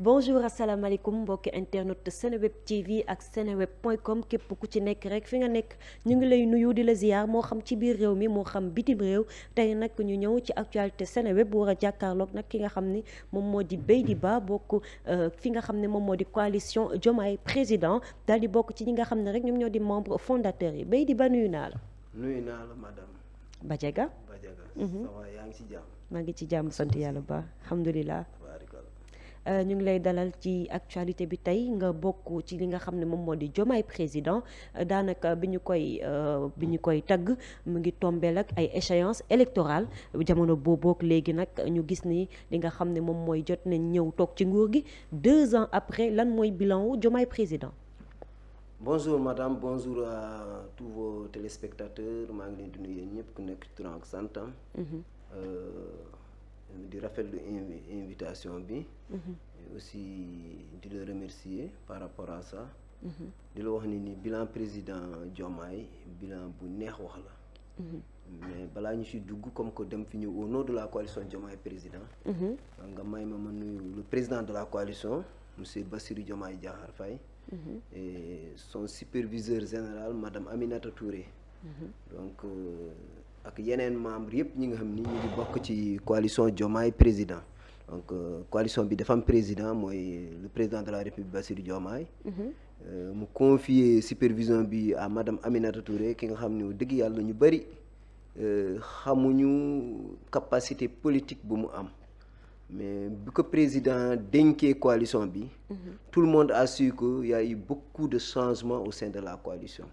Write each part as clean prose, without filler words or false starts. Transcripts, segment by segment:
bonjour asalaamaaleykum mbokki internet Seneweb TV ak seneweb.com képp ku ci nekk rek fi nga nekk ñu ngi lay nuyu di la ziar moo xam ci biir réew mi moo xam bitim réew tey nag ñu ñëw ci actualité Seneweb war a jàkkaarloog nag ki nga xam ni moom moo di Beydi Ba bokk fi nga xam ne moom moo di coalition Diomaye président daal di bokk ci ñi nga xam ne rek ñoom ñoo di membre fondateur yi Beydi Ba nuyu naa la. nuyu naa la madame Badiaga. ça va yaa ngi ci jàmm. maa ngi ci jàmm sant yàlla ba alhamdulilah. ñu ngi lay dalal ci actualité bi tey nga bokk ci li nga xam ne moom moo di Diomaye président daanaka bi ñu koy tagg mu ngi tombeel ak ay échéance électorale jamono boobook léegi nag ñu gis ni li nga xam ne moom mooy jot nañ ñëw toog ci nguur gi 2 ans après lan mooy bilan wu Diomaye président. Bonjour madame, bonjour à tous vos téléspectateurs maa ngi leen di nuyu yéen ñëpp ku nekk turam ak santam. di rafetlu invitation bi. aussi di la remercier par rapport à ça. di la wax ni bilan président Diomaye bilan bu neex wax la. mais balaa ñu ci dugg comme que dem fi ñëw au nom de la coalition Diomaye président. nga may ma nuyu le président de la coalition monsieur Bassirou Diomaye Diakhar Faye. et son superviseur général madame Aminata Touré. donc ak yeneen membres yëpp ñi nga xam ni ñu ngi bokk ci coalition Diomaye président donc coalition bi dafa am président mooy le président de la République Bassirou Diomaye. mu confier supervision bi à madame Aminata Touré ki nga xam ne dëgg yàlla ñu bëri xamuñu capacité politique bu mu am. mais bi ko président dénkee coalition bi. tout le monde a su que y a eu beaucoup de changements au sein de la coalition.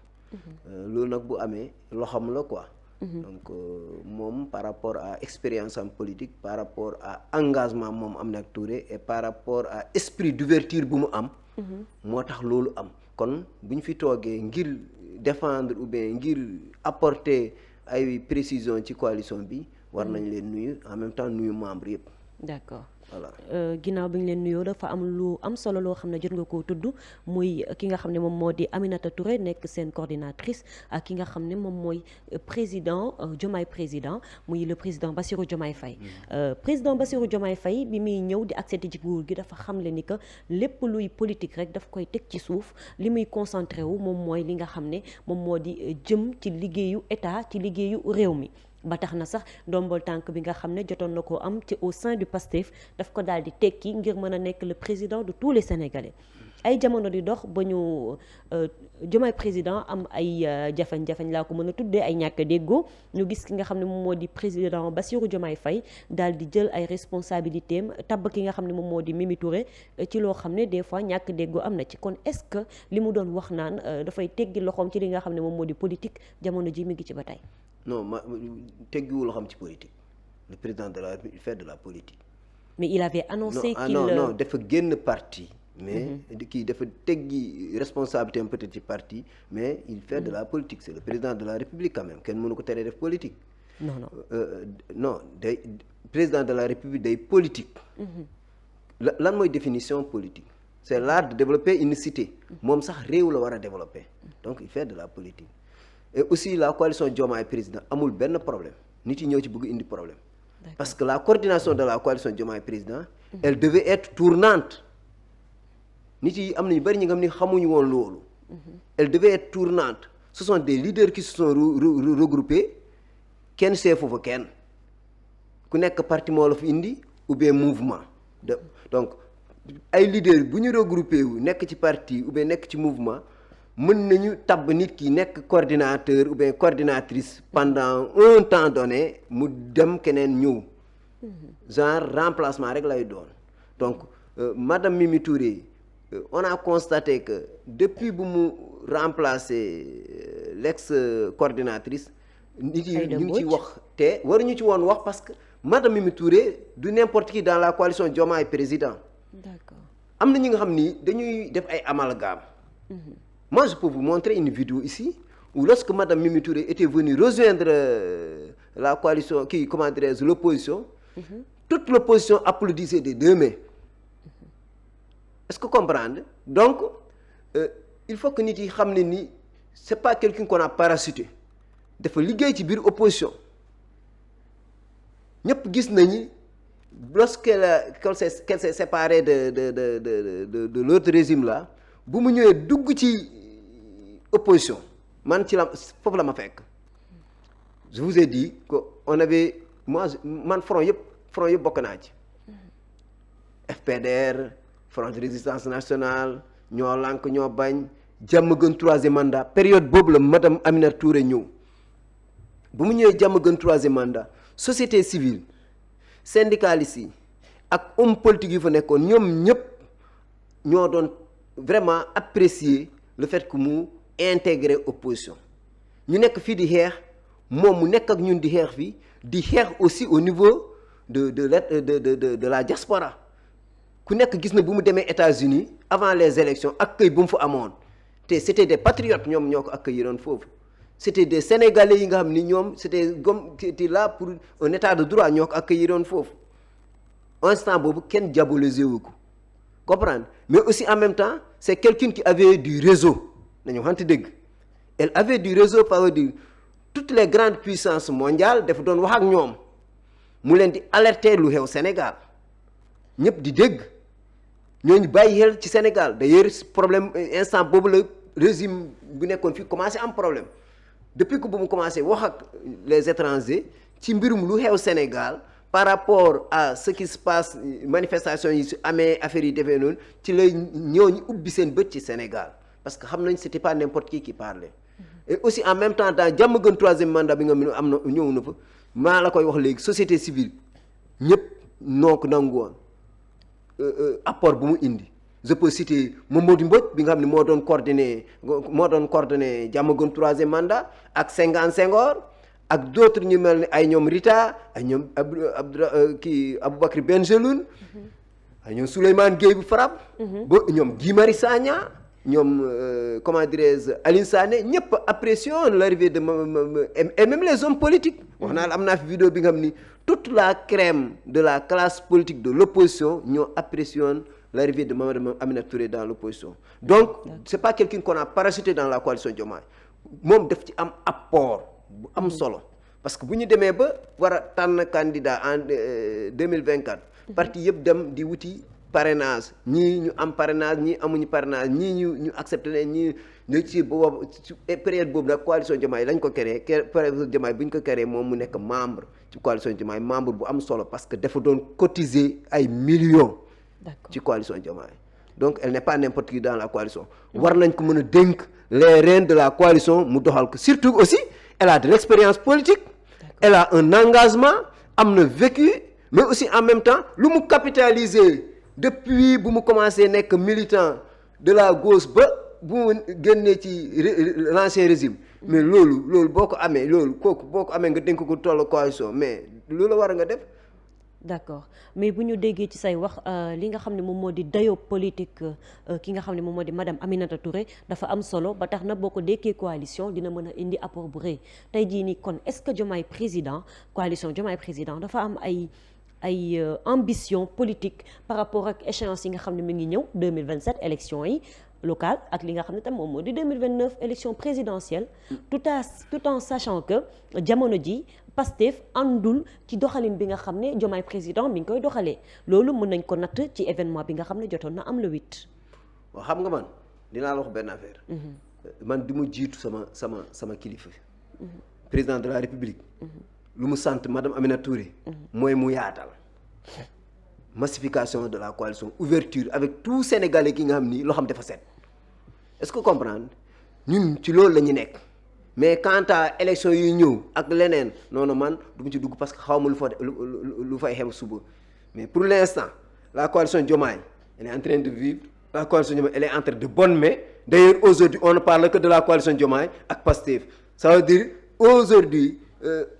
loolu nag bu amee loxam la quoi. donc moom par rapport à expérience am politique par rapport à engagement moom Aminata Touré et par rapport à esprit d'ouverture bu mu am. moo tax loolu am kon bu ñu fi toogee ngir défendre ou bien ngir apporter ay précisions ci coalition bi war nañ leen nuyu en même temps nuyu membres yëpp. d'accord voilà ginnaaw bi ñu leen nuyoo dafa am lu am solo loo xam ne jot nga koo tudd muy ki nga xam ne moom moo di Aminata Touré nekk seen coordinatrice ak ki nga xam ne moom mooy président Diomaye président muy le président Bassirou Diomaye Faye. président Bassirou Diomaye Faye bi muy ñëw di accéder ci nguur gi dafa xamle ni que lépp luy politique rek daf koy teg ci suuf li muy concentré wu moom mooy li nga xam ne moom moo di jëm ci liggéeyu état ci liggéeyu réew mi. ba tax na sax ndombol tànk bi nga xam ne jotoon na koo am ci au sein du PASTEF daf ko daal di tekki ngir mën a nekk le président de tous les Sénégalais ay jamono di dox ba ñu Diomaye président am ay jafe-jafe laa ko mën a tuddee ay ñàkk déggoo ñu gis ki nga xam ne moom moo di président Bassirou Diomaye Faye daal di jël ay responsabilités am tabb ki nga xam ne moom moo di Mimi Touré ci loo xam ne des fois ñàkk déggoo am na ci kon est-ce que li mu doon wax naan dafay teggi loxoom ci li nga xam ne moom moo di politique jamono ji mi ngi ci ba tey. non teggiwul xam ci politique le président de la République il fait de la politique. mais il avait annoncé qu'il non dafa génn parti. mais kii dafa teggi responsabilité am peut-être ci parti mais il fait de la politique c'est le président de la République quand même kenn mënu ko teree def politique. non day président de la République day politique. lan mooy définition politique. c'est l'art de développer une cité. moom sax réew la war a développer. donc il fait de la politique. et aussi la coalition Diomaye président amul benn problème nit yi ñoo ci bëgg indi problème. parce que la coordination de la coalition Diomaye président. elle devait être tournante. nit yi am na ñu bëri ñi nga xam ni xamuñu woon loolu. elle devait être tournante. ce sont des leaders qui se sont regroupés kenn seefu fa kenn ku nekk parti moo la fi indi ou bien mouvement donc ay leaders bu ñu regroupé wu nekk ci parti ou bien nekk ci mouvement. mën nañu tabb nit ki nekk coordinateur ou bien coordinatrice pendant un temps donné mu dem keneen ñëw genre remplacement rek lay doon donc madame Mimi Touré on a constaté que depuis bu mu remplacer l'ex coordinatrice nit yi ñu ngi ci wax te waruñu ci woon wax parce que madame Mimi Touré du n'importe qui dans la coalition Diomaye président. D'accord. am na ñi nga xam ni dañuy def ay amalgame. Moi, je peux vous montrer une vidéo ici où lorsque Madame Mimi Touré était venue rejoindre la coalition, comment dirais-je, l'opposition, toute l'opposition applaudissait des deux mains. Est-ce que vous comprenez? Donc, il faut que nous sachions que ce n'est pas quelqu'un qu'on a parachuté. Il faut liguer ci biir opposition. ñëpp gis nañu qu'elle s'est séparée de l'autre régime là bu mu ñëwee dugg ci opposition man ci la foofu la ma fekk. Je vous ai dit que on avait man front yëpp bokk naa ci. FPDR front de résistance nationale ñoo lànk ñoo bañ jàmm gën 3e mandat période boobu la madame Aminata Touré ñëw bu mu ñëwee jàmm gën 3e mandat société civile syndicalistes yi ak homme politique yu fa nekkoon ñoom ñëpp ñoo doon vraiment apprécier le fait que mu intégrer opposition ñu nekk fii di xeex moom mu nekk ak ñun di xeex fii di xeex aussi au niveau de la diaspora ku nekk gis na bu mu demee États-Unis avant les élections accueil bu mu fa amoon te c'était des patriotes ñoom ñoo ko accueilliroon foofu c'était des Sénégalais yi nga xam ni ñoom c'était comme c'était là pour un état de droit ñoo ko accueilliroon foofu instant boobu kenn diabolisé wu ko comprendre mais aussi en même temps c'est quelqu'un qui avait du réseau nañu waxante dëgg elle avait du réseau par dire toutes les grandes puissances mondiales dafa doon wax ak ñoom mu leen di alerter lu xew Sénégal ñëpp di dégg ñooñu bàyyi xel ci Sénégal d'ailleurs problème instant boobu la régime bu nekkoon fii commencé am problème depuis que bu mu commencé wax ak les étrangers ci mbirum lu xew Sénégal par rapport à ce qui se passe manifestation yi su amee affaire yi defee noonu ci lay ñooñu ubbi seen bët ci Sénégal parce que xam nañ c'était pas n'importe qui parlait et aussi en même temps dans jàmm gën 3e mandat bi nga xam ne am na ñëw na fa maa la koy wax léegi société civile ñëpp noo ko nangu woon apport bu mu indi je peux citer Mamadou Mbodj bi nga xam ne moo doon coordonné jàmm gën 3e mandat ak Senghor ak d'autres ñu mel ni ay ñoom Rita ay ñoom Aboubacry Bengeloun ay ñoom Souleymane Gueye bu FRAPP ba ñoom Guy Marius Sagna ñoom comment dirais-je Aline Sané ñëpp apprécié l'arrivée de et même les hommes politiques wax naa la am naa fi vidéo bi nga xam ni toute la crème de la classe politique de l'opposition ñoo apprécié l'arrivée de Mamadou Aminata Touré dans l'opposition donc c'est pas quelqu'un qu'on a parachuté dans la coalition Diomaye moom daf ci am apport bu am solo parce que bu ñu demee ba war a tànn candidat en 2024 parti yëpp dem di wuti parrainage ñii ñu am parrainage ñii amuñu parrainage ñii ñu accepté ne ñii ñu ci boobu période boobu nag coalition Diomaye lañ ko créé coalition Diomaye bu ñu ko créé moom mu nekk membre ci coalition Diomaye membre bu am solo parce que dafa doon cotiser ay millions ci coalition Diomaye donc elle n'est pas n'importe qui dans la coalition war nañ ko mën a dénk les rênes de la coalition mu doxal ko surtout aussi elle a de l'expérience politique elle a un engagement am na vécu mais aussi en même temps lu mu capitaliser depuis bu mu commencé nekk militant de la gauche ba bu mu génnee ci l'ancien régime mais loolu boo ko amee kooku boo ko amee nga dénk ko tollu coalition mais loolu war a nga def. d'accord mais bu ñu déggee ci say wax li nga xam ne moom moo di dayo politique ki nga xam ne moom moo di madame Aminata Touré dafa am solo ba tax na boo ko dékkee coalition dina mën a indi apport bu rëy tey jii nii kon est-ce que Diomaye président coalition Diomaye président dafa am ay ambition politique par rapport ak échéance yi nga xam ne mi ngi ñëw 2027 élection yi locale ak li nga xam ne tam moom moo di 2029 élection présidentielle tout en sachant que jamono ji Pastef àndul ci doxalin bi nga xam ne Diomaye président mi ngi koy doxalee loolu mën nañ ko natt ci événement bi nga xam ne jotoon na am le 8. waaw xam nga man dinaa la wax benn affaire. man di mu jiitu sama kilifa. président de la république. lu mu sant madame Aminata Touré. mooy mu yaatal. massification de la coalition ouverture avec tout Sénégalais ki nga xam ni loo xam dafa set. est-ce que comprendre ñun ci loolu la ñu nekk. mais quant à élection yi ñëw ak leneen non man du mu ci dugg parce que xaw ma lu fay xew suba mais pour l'instant la coalition Diomaye elle est en train de vivre la coalition Diomaye elle est entre de bonnes mains d'ailleurs aujourd'hui on ne parle que de la coalition Diomaye ak Pastef ça veut dire aujourd'hui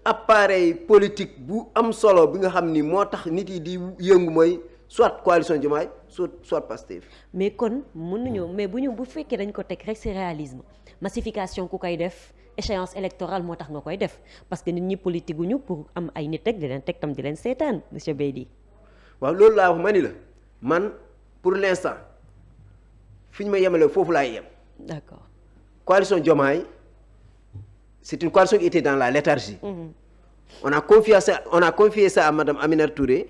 appareil politique bu am solo bi nga xam ni moo tax nit yi di yëngu mooy soit coalition Diomaye soit Pastef. mais kon mën nañoo mais bu fekkee dañ ko teg rek c'est réalisme massification ku koy def échéance électorale moo tax nga koy def parce que nit ñi politique guñu pour am ay nit rek di leen teg tam di leen seetaan monsieur Beydi. waaw loolu laa wax ma ni la man pour l'instant fi ñu ma yemale foofu laay yem. d'accord. coalition Diomaye c'est une coalition qui était dans la léthargie. On a confié ça à madame Aminata Touré.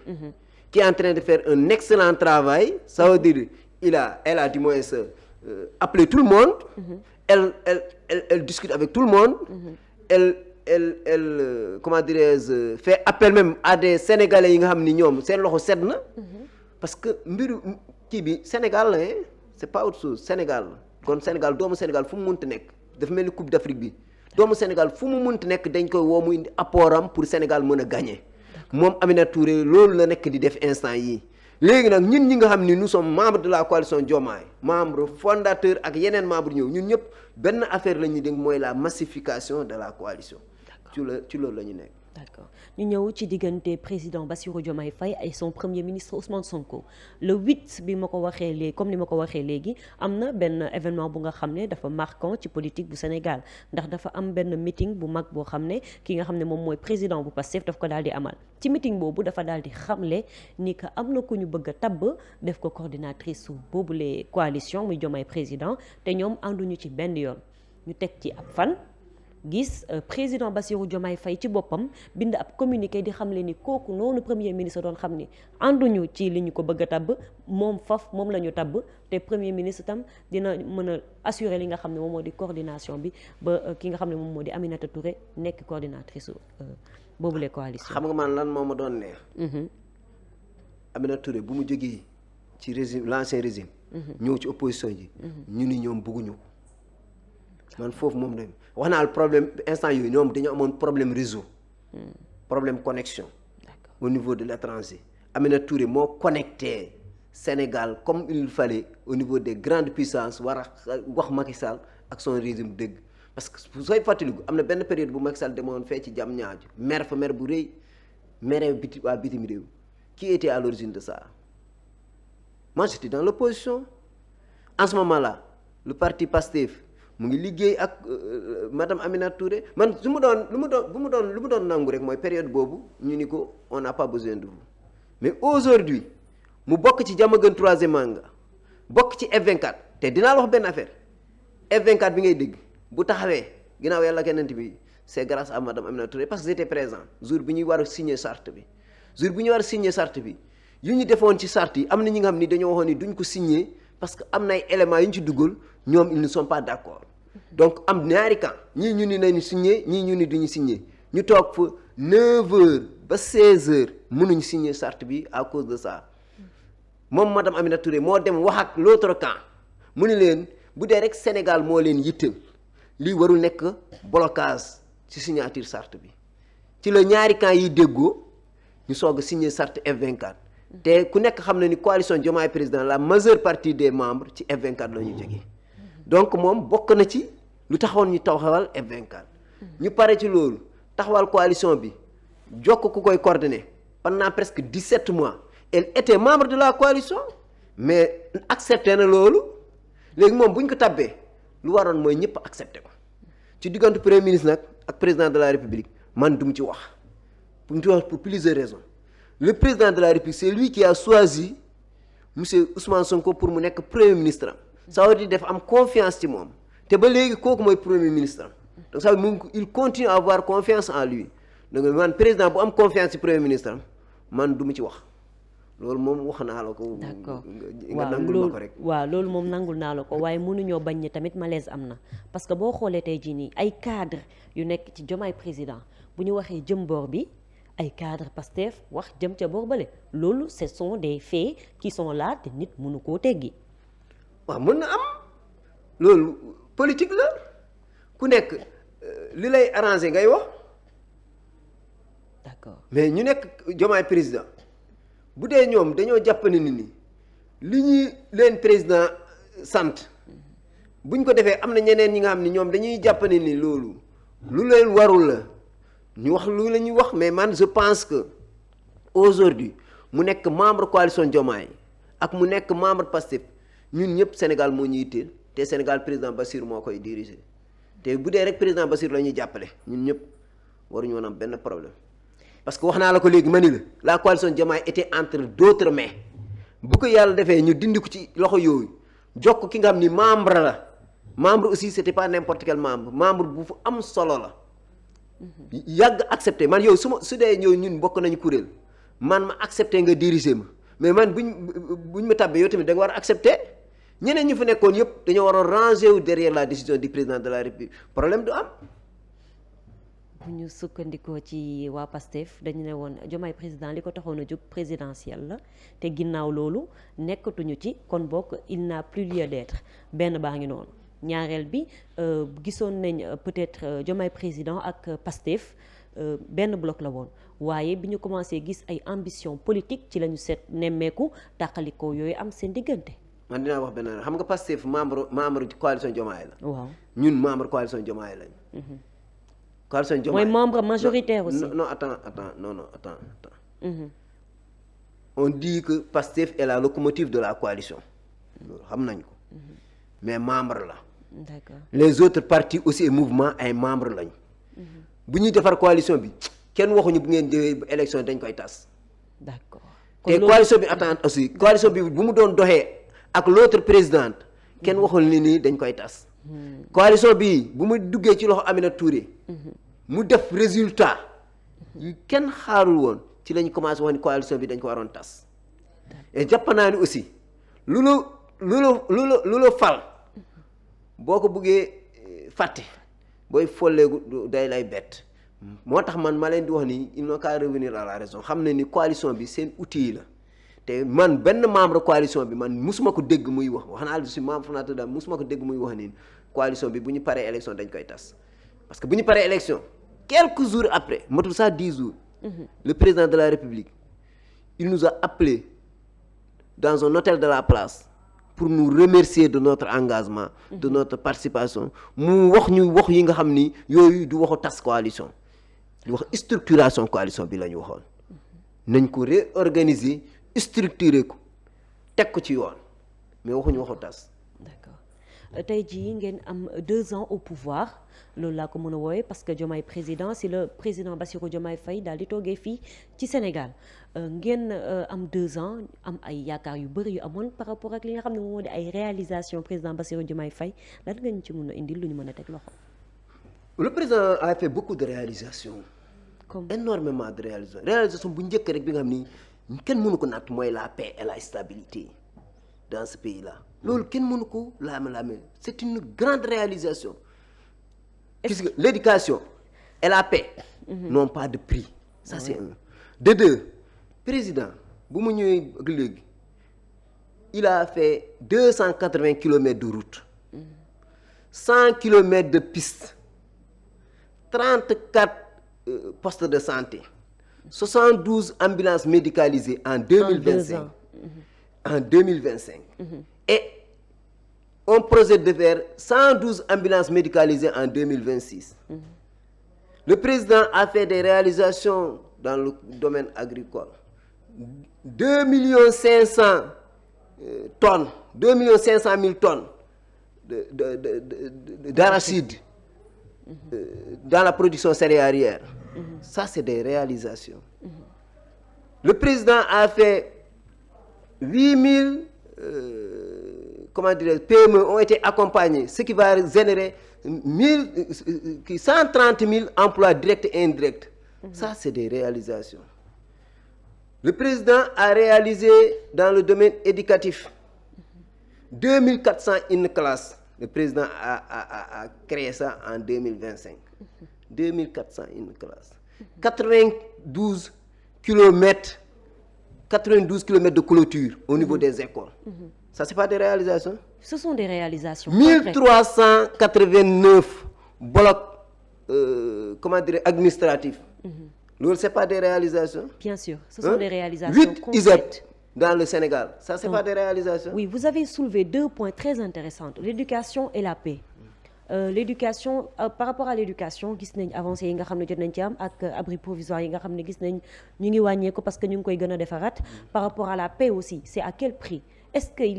qui est en train de faire un excellent travail. Ça veut dire elle a du moins appelé tout le monde. Elle discute avec tout le monde. Elle comment dirais-je fait appel même à des Sénégalais yi nga xam ni ñoom seen loxo sedd na. parce que mbiru kii bi Sénégal la c'est pas autre chose Sénégal kon Sénégal doomu Sénégal fu mu munti nekk dafa mel ni Coupe d'Afrique bi doomu Sénégal fu mu munti nekk dañ koy woo mu indi apportam pour Sénégal mën a gagner. moom Aminata Touré loolu la nekk di def instant yii. léegi nag ñun ñi nga xam ni nous sommes membres de la coalition Diomaye membre fondateur ak yeneen membre ñëw ñun ñëpp benn affaire la ñuy dégg mooy la massification de la coalition. ci loolu la ñu nekk. d'accord ñu ñëw ci diggante président Bassirou Diomaye Faye et son premier ministre Ousmane Sonko le 8 bi ma ko waxee léegi comme ni ma ko waxee léegi am na benn événement bu nga xam ne dafa marquant ci politique bu Sénégal ndax dafa am benn meeting bu mag boo xam ne ki nga xam ne moom mooy président bu Pastef daf ko daal di amal ci meeting boobu dafa daal di xamle ni que am na ku ñu bëgg a tabb def ko coordinatrice su boobule coalition muy Diomaye président te ñoom ànduñu ci benn yoon ñu teg ci ab fan. gis président Bassirou Diomaye Faye ci boppam bind ab communiqué di xamle ni kooku noonu premier ministre doon xam ni ànduñu ci li ñu ko bëgg a tabb moom moom la ñu tabb te premier ministre tam dina mën a assurer li nga xam ne moom moo di coordination bi ba ki nga xam ne moom moo di Aminata Touré nekk coordinatrice boobule coalition. xam nga man lan moo ma doon neex. Aminata Touré bu mu jógee ci régime l'ancien régime. ñëw ci opposition ji. ñu ni ñoom bëgguñu man foofu moom la wax naa le problème instant yooyu ñoom dañoo amoon problème réseau. problème connexion. au niveau de l'étranger. Aminata Touré moo connecté Sénégal comme il fallait au niveau des grandes puissances war a wax Macky Sall ak son régime dëgg parce que sooy fàttaliku am na benn période bu Macky Sall demoon fee ci Diamniadio mer fa mer bu rëy mere waa bitim réew qui était à l'origine de ça moi j'étais dans l'opposition en ce moment-là le parti Pastef mu ngi liggéey ak madame Aminata Touré man lu mu doon nangu rek mooy période boobu ñu ni ko on n'a pas besoin de vous mais aujourd'hui mu bokk ci Diamaguène 3e Manga bokk ci F24 te dinaa la wax benn affaire F24 bi ngay dégg bu taxawee ginnaaw yàlla keneen bi c'est grâce à madame Aminata Touré parce que j'étais présent jour bi ñuy war a signer charte bi yu ñu defoon ci charte yi am na ñi nga xam ni dañoo waxoon ni duñ ko signer parce que am na ay éléments yu ñu ci dugal ñoom ils ne sont pas d'accord donc am ñaari camp ñii ñu ni nañu signer ñii ñu ni duñu signer ñu toog fa 9h ba 16h mënuñ signer charte bi à cause de ça moom madame Aminata Touré moo dem wax ak l'autre camp mu ni leen bu dee rek Sénégal moo leen yitteel lii warul nekk blocage ci signature charte bi ci la ñaari camp yi déggoo ñu soog a signer charte F24 te ku nekk xam na ni coalition Diomaye président la majeure partie des membres ci F24 la ñu jógee donc moom bokk na ci lu taxawoon ñu taxawal F24 ñu pare ci loolu taxawal coalition bi jokk ku koy coordonner pendant presque 17 mois elle était membre de la coalition mais accepté na loolu léegi moom bu ñu ko tabbee lu waroon mooy ñëpp accepté ko ci diggante premier ministre nag ak président de la république man du mu ci wax pour plusieurs raisons. Le président de la République, c'est lui qui a choisi M. Ousmane Sonko pour mu nekk premier ministre am. Ça veut dire def am confiance ci moom te ba léegi kooku mooy premier ministre am donc ça veut dire il continue à avoir confiance en lui donc man président bu am confiance ci premier ministre am man du mu ci wax loolu moom wax naa la ko. d'accord nga nangul ma ko rek. waaw loolu moom nangul naa la ko waaye mënuñoo bañ ne tamit malaise am na parce que boo xoolee tey jii nii ay cadre yu nekk ci Diomaye président bu ñu waxee jëm boor bi. ay cadre Pastef wax jëm ca boor bale loolu ce sont des faits qui sont là te nit mënu koo teggi waaw mën na am loolu politique la ku nekk li lay arranger ngay wax d'accord mais ñu nekk Diomaye président bu dee ñoom dañoo jàpp ne ni li ñuy leen président sant buñ ko defee am na ñeneen ñi nga xam ne ñoom dañuy jàpp ne ni loolu lu leen warul la ñu wax lu la ñuy wax mais man je pense que aujourd'hui mu nekk membre coalition Diomaye ak mu nekk membre Pastef ñun ñëpp Sénégal moo ñuy yitteel te Sénégal président Bassirou moo koy diriger te bu dee rek président Bassirou la ñuy jàppale ñun ñëpp waruñu woon am benn problème parce que wax naa la ko léegi ma ni la coalition Diomaye était entre d'autres mains bu ko yàlla defee ñu dindi ko ci loxo yooyu jokk ki nga xam ni membre la membre aussi c'était pas n'importe quel membre bu fu am solo la. yàgg accepté man yow su dee ñëw ñun bokk nañu kuréel man ma accepté nga diriger ma mais man buñ ma tàbbee yow tamit da nga war a accepté ñeneen ñu fa nekkoon yëpp dañoo war a ranger wu derrière la décision du président de la République problème du am. bu ñu sukkandikoo ci waa PASTEF dañu ne woon Diomaye président li ko taxoon a jóg présidentiel la te ginnaaw loolu nekkatuñu ci kon bokk il n'a plus lieu d'être benn baa ngi noonu ñaareel bi gisoon nañ peut-être Diomaye président ak PASTEF benn bloc la woon waaye bi ñu commencé gis ay ambition politique ci la ñu seet nemmeeku tàqalikoo yooyu am seen diggante. man dinaa wax benn xam nga PASTEF membre coalition Diomaye la. waaw ñun membre coalition Diomaye lañ. coalition Diomaye mooy membre majoritaire aussi. non attends. On dit que PASTEF est la locomotive de la coalition. loolu xam nañ ko. mais membre la. d'accord les autres partis aussi et mouvements ay membre lañ. bu ñuy defar coalition bi kenn waxuñu bu ngeen jëwee élection dañ koy tas. d'accord te coalition bi attends aussi coalition bi bu mu doon doxee ak l'autre présidente kenn waxul ni nii dañ koy tas. coalition bi bu mu duggee ci loxo Aminata Touré. mu def résultat yu kenn xaarul woon ci lañ commencé wax ni coalition bi dañ ko waroon tas. et jàpp naa ni aussi lu la fal boo ko buggee fàtte booy folleegu day lay bett moo tax man ma leen di wax ni ils n'ont qu'à revenir à la raison xam ne ni coalition bi seen outil la te man benn membre coalition bi man musuma ko dégg muy wax naa la si membre fondateur daal musuma ko dégg muy wax ni coalition bi bu ñu paree élection dañ koy tas parce que bu ñu paree élection quelques jours après matul sax 10 jours le président de la République il nous a appelé dans un hôtel de la place pour nous remercier de notre engagement de notre participation mu wax ñu wax yi nga xam ni yooyu du waxu tas coalition di wax structuration coalition bi la ñu waxoon nañ ko réorganiser structurer ko teg ko ci yoon mais waxuñu waxu tas. d'accord tey jii ngeen am 2 ans au pouvoir loolu laa ko mën a wooye parce que Diomaye président si le président Bassirou Diomaye Faye daal di toogee fii ci Sénégal ngeen am 2 ans am ay yaakaar yu bëri yu amoon par rapport ak li nga xam ne moom moo di ay réalisation président Bassirou Diomaye Faye lan nga ñu ci mën a indil lu ñu mën a teg loxo. le président a fait beaucoup de réalisations. comme énormément de réalisation bu njëkk rek bi nga xam ni kenn mënu ko natt mooy la paix et la stabilité dans ce pays là loolu kenn mënu ko laame c'est une grande réalisation. puisque l'éducation et la paix n'ont pas de prix. Ça c'est un. De deux, président bu mu ñëwee ak léegi il a fait 280 kilomètres de route 100 kilomètres de piste 34 postes de santé 72 ambulances médicalisées en 2025 en 2025 et on projette de faire 112 ambulances médicalisées en 2026. Le président a fait des réalisations dans le domaine agricole. 2 500 000 tonnes, 2 500 000 tonnes d'arachide dans la production céréalière. Ça, c'est des réalisations. Le président a fait 8 000 PME ont été accompagnés, ce qui va générer 130 000 emplois directs et indirects. Ça, c'est des réalisations. Le président a réalisé dans le domaine éducatif 2400 classes. Le président a créé ça en 2025. 2400 classes. 92 kilomètres de clôture au niveau des écoles. Ça, c'est pas des réalisations? Ce sont des réalisations. 1389 blocs administratifs. Loolu, c'est pas des réalisations? Bien sûr, ce sont des réalisations 8 concrètes. ISEP dans le Sénégal. Ça, c'est pas des réalisations? Oui, vous avez soulevé 2 points très intéressants, l'éducation et la paix. L'éducation par rapport à l'éducation gis nañ avancé yi nga xam ne jot nañ ci am ak abri provisoire yi nga xam ne gis nañ ñu ngi wàññeeku parce que ñu ngi koy gën a defaraat. Par rapport à la paix aussi, c'est à quel prix? Est-ce qu'il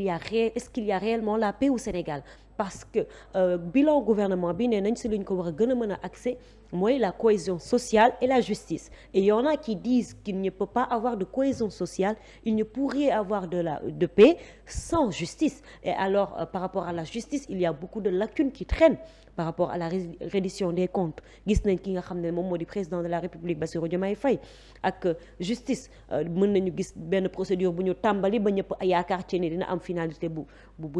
y a réellement la paix au Sénégal? parce que bilan gouvernement bi nee nañ si luñ ko war a gën a mën a accès mooy la cohésion sociale et la justice et il y en a qui disent qu'il ne peut pas avoir de cohésion sociale, il ne pourrait avoir de paix sans justice. Et alors par rapport à la justice, il y a beaucoup de lacunes qui traînent par rapport à la reddition des comptes. Gis nañ ki nga xam ne moom moo di président de la République Bassirou Diomaye Faye ak justice mën nañu gis benn procédure bu ñu tàmbali ba ñëpp yaakaar ci ne dina am finalité bu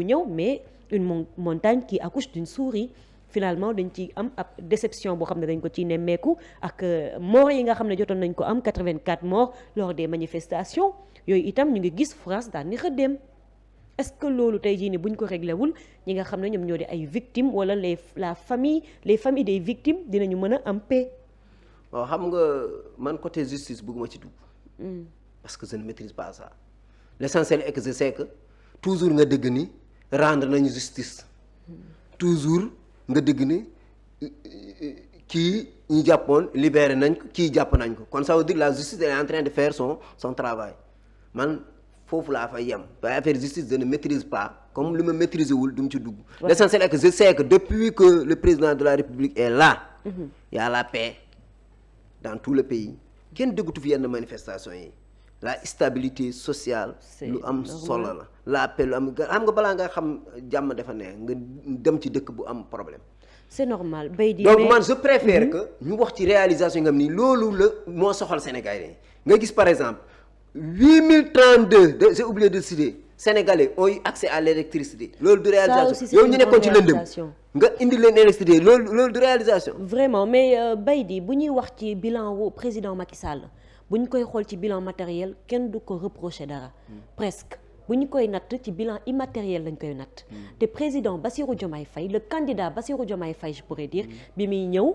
ñëw, mais une montagne qui accouche d'une souris. Finalement dañ ci am ab déception boo xam ne dañ ko ciy nemmeeku ak morts yi nga xam ne jotoon nañ ko am 84 morts lors des manifestations yooyu itam ñu ngi gis France daal ni xëddeem. Est-ce que loolu tey jii ni buñ ko réglé wul ñi nga xam ne ñoom ñoo di ay victimes wala les familles des victimes dinañu mën a am paix. waaw xam nga man côté justice bëgguma ci dugg. parce que je ne maîtrise pas ça. L'essentiel est que je sais que toujours nga dégg ni rendre nañu justice. toujours nga dégg ni kii ñu jàppoon libéré nañ ko kii jàpp nañ ko kon ça veut dire la justice est en train de faire son travail man. foofu laa fay yem waaye affaire justice je ne maîtrise pas comme li ma maîtriser wul du mu ci dugg. L'essentiel est que je sais que depuis que le président de la République est là. y a la paix dans tout le pays. kenn déggatu fi yenn manifestation yi la stabilité sociale. lu am solo la paix lu am xam nga balaa nga xam jàmm dafa ne nga dem ci dëkk bu am problème. c'est normal bay di. donc man je préfère que ñu wax ci réalisation yi nga xam ni loolu la moo soxal Sénégal yi nga gis par exemple. 8032 j'ai oublié de citer Sénégalais ont eu accès à l'électricité loolu du réalisation yow ñu nekkoon ci lëndëm nga indi leen électricité loolu du réalisation. vraiment mais Baydi bu ñuy wax ci bilan wu président Macky Sall bu ñu koy xool ci bilan matériel kenn du ko reprocher dara presque bu ñu koy natt ci bilan immatériel lañ koy natt te président Bassirou Diomaye Faye le candidat Bassirou Diomaye Faye je pourrais dire bi muy ñëw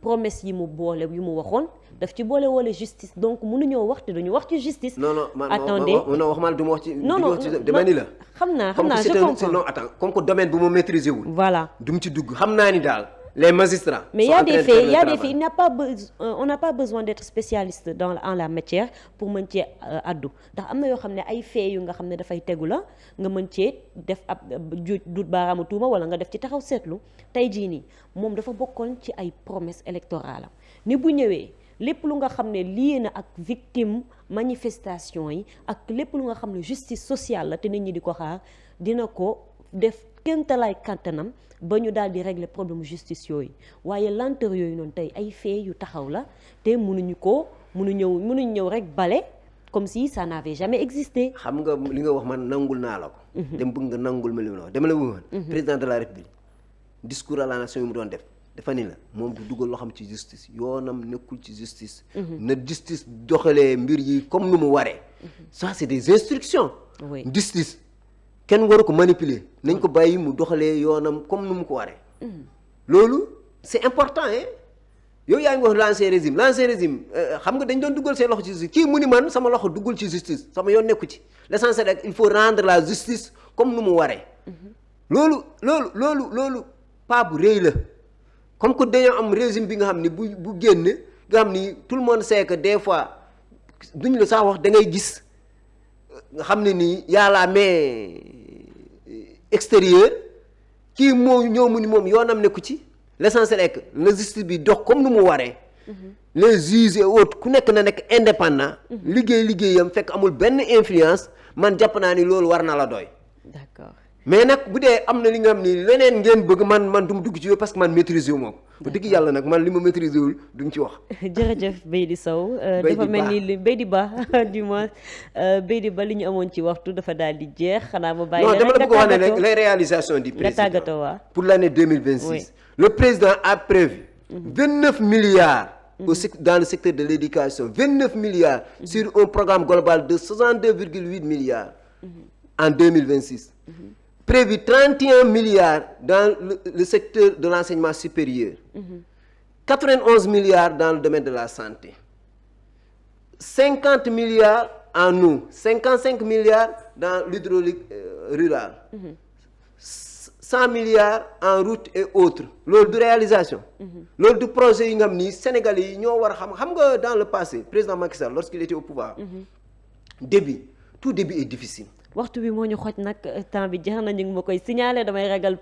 promesse yi mu boole yi mu waxoon daf ci boole wala justice donc mënuñoo wax te duñu wax ci justice. non man attendez non wax ma du ma wax ci. non dama ni la. xam naa je comprends non attends comme que domaine bu ma maîtriser wul. voilà du mu ci dugg xam naa ni daal les magistrats. mais il y a des faits on n'a pas besoin d'être spécialiste en la matière pour mën cee addu ndax am na yoo xam ne ay faits yu nga xam ne dafay tegu la nga mën cee def ab dut baaraamu tuuma wala nga def ci taxaw seetlu tey jii nii moom dafa bokkoon ci ay promesses électorales am ni bu ñëwee. lépp lu nga xam ne lié na ak victime manifestation yi ak lépp lu nga xam ne justice sociale la te nit ñi di ko xaar dina ko def kéemtalaay kàttanam ba ñu daal di régler problème justice yooyu waaye lenteur yooyu noonu tey ay faits yu taxaw la te mënuñu ñëw rek bale comme si ça n'avait jamais existé. xam nga li nga wax man nangul naa la ko. dem bëgg nga nangul ma li ma wax dama la bëgg président de la République discours à la nation yu mu doon def. dafa ni la moom du dugal loo xam ci justice yoonam nekkul ci justice. na justice doxalee mbir yi comme nu mu waree. ça c'est des instructions. oui justice kenn waru ko manipuler nañ ko bàyyi mu doxalee yoonam comme nu mu ko waree. loolu c'est important yow yaa ngi wax l'ancien régime xam nga dañ doon dugal seen loxo ci justice kii mu ni man sama loxo duggul ci justice sama yoon nekku ci l'essentiel rek il faut rendre la justice comme nu mu waree. loolu pas bu rëy la. comme que dañoo am régime bi nga xam ni bu génn nga xam ni tout le monde sait que des fois duñ la sax wax da ngay gis nga xam ne nii y'a la main extérieure kii moo ñëw mu ni moom yoonam nekku ci l'essentiel est que la justice bi dox comme nu mu waree. les juges et autres ku nekk na nekk indépendant. liggéeyam fekk amul benn influence man jàpp naa ni loolu war na la doy. d'accord. mais nag bu dee am na li nga xam ni leneen ngeen bëgg man du mu dugg ci yooyu parce que man maîtriser wu ma ko. bu dëgg yàlla nag man li ma maîtriser wul duñ ci wax. jërëjëf Beydi Sow. dafa mel ni Beydi Ba du moins Beydi Ba li ñu amoon ci waxtu dafa daal di jeex xanaa ma bàyyi. non dama la bëgg wax ne rek les réalisations du président nga tàggatoo waa pour l'année 2026. Oui. Le président a prévu. 29 milliards. Dans le secteur de l'éducation 29 milliards. Sur un programme global de 62,8 milliards. En 2026. Prévu 31 milliards dans le secteur de l'enseignement supérieur. 91 milliards dans le domaine de la santé. 50 milliards en eau. 55 milliards dans l'hydraulique rurale. 100 milliards en route et autres. Loolu de réalisation. Loolu de projet yi nga xam ni Sénégalais yi ñoo war a xam nga dans le passé président Macky Sall lorsqu'il était au pouvoir. Tout début est difficile. waxtu bi moo ñu xoj nag temps bi jeex na ñu ngi ma koy signaler damay ragal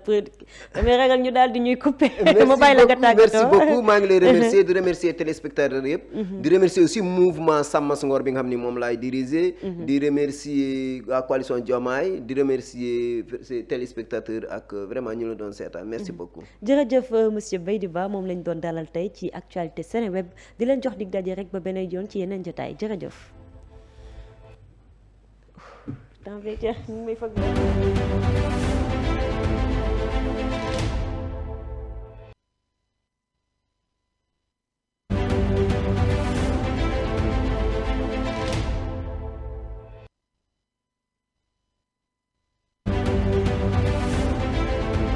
ñu daal di ñuy couper. ma bàyyi la nga tàggatoo merci beaucoup maa ngi lay remercier di remercier téléspectateurs yëpp. di remercier aussi mouvement Sàmm Sa Ngor bi nga xam ni moom laay diriger. di remercier la coalition Diomaye di remercier téléspectateurs ak vraiment ñu la doon seetaan merci beaucoup. jërëjëf monsieur Beydi Ba moom lañ doon dalal tey ci actualité Seneweb di leen jox dig daje rek ba beneen yoon ci yeneen jotaay jërëjëf. temps bi jeex ñu may fag